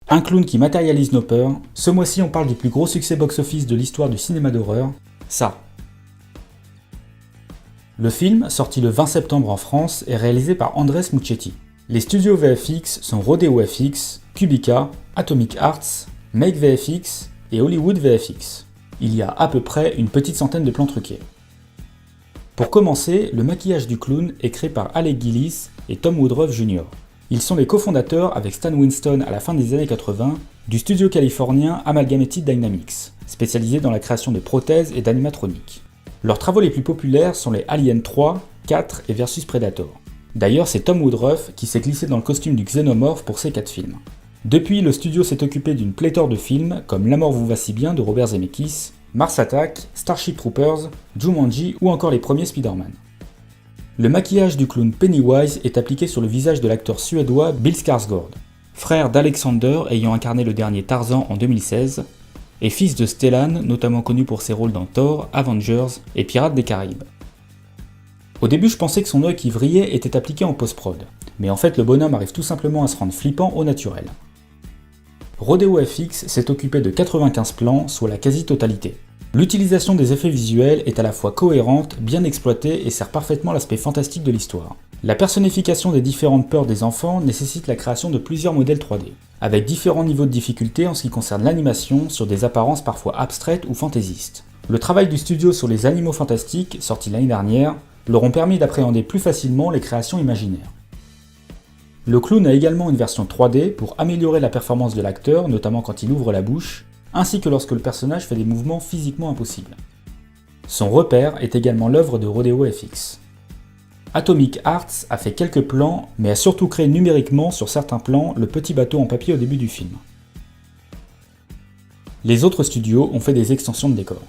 Un clown qui matérialise nos peurs. Ce mois-ci, on parle du plus gros succès box-office de l'histoire du cinéma d'horreur, ça. Le film, sorti le 20 septembre en France, est réalisé par Andrés Muschietti. Les studios VFX sont Rodeo FX, Kubica, Atomic Arts, Make VFX et Hollywood VFX. Il y a à peu près une petite centaine de plans truqués. Pour commencer, le maquillage du clown est créé par Alec Gillis et Tom Woodruff Jr. Ils sont les cofondateurs avec Stan Winston à la fin des années 80 du studio californien Amalgamated Dynamics, spécialisé dans la création de prothèses et d'animatroniques. Leurs travaux les plus populaires sont les Alien 3, 4 et Versus Predator. D'ailleurs, c'est Tom Woodruff qui s'est glissé dans le costume du xénomorphe pour ces 4 films. Depuis, le studio s'est occupé d'une pléthore de films comme La mort vous va si bien de Robert Zemeckis, Mars Attack, Starship Troopers, Jumanji ou encore les premiers Spider-Man. Le maquillage du clown Pennywise est appliqué sur le visage de l'acteur suédois Bill Skarsgård, frère d'Alexander ayant incarné le dernier Tarzan en 2016, et fils de Stellan, notamment connu pour ses rôles dans Thor, Avengers et Pirates des Caraïbes. Au début, je pensais que son œil qui vrillait était appliqué en post-prod, mais en fait le bonhomme arrive tout simplement à se rendre flippant au naturel. Rodeo FX s'est occupé de 95 plans, soit la quasi-totalité. L'utilisation des effets visuels est à la fois cohérente, bien exploitée et sert parfaitement l'aspect fantastique de l'histoire. La personnification des différentes peurs des enfants nécessite la création de plusieurs modèles 3D, avec différents niveaux de difficulté en ce qui concerne l'animation sur des apparences parfois abstraites ou fantaisistes. Le travail du studio sur les animaux fantastiques, sorti l'année dernière, leur ont permis d'appréhender plus facilement les créations imaginaires. Le clown a également une version 3D pour améliorer la performance de l'acteur, notamment quand il ouvre la bouche, ainsi que lorsque le personnage fait des mouvements physiquement impossibles. Son repère est également l'œuvre de Rodeo FX. Atomic Arts a fait quelques plans, mais a surtout créé numériquement sur certains plans le petit bateau en papier au début du film. Les autres studios ont fait des extensions de décors.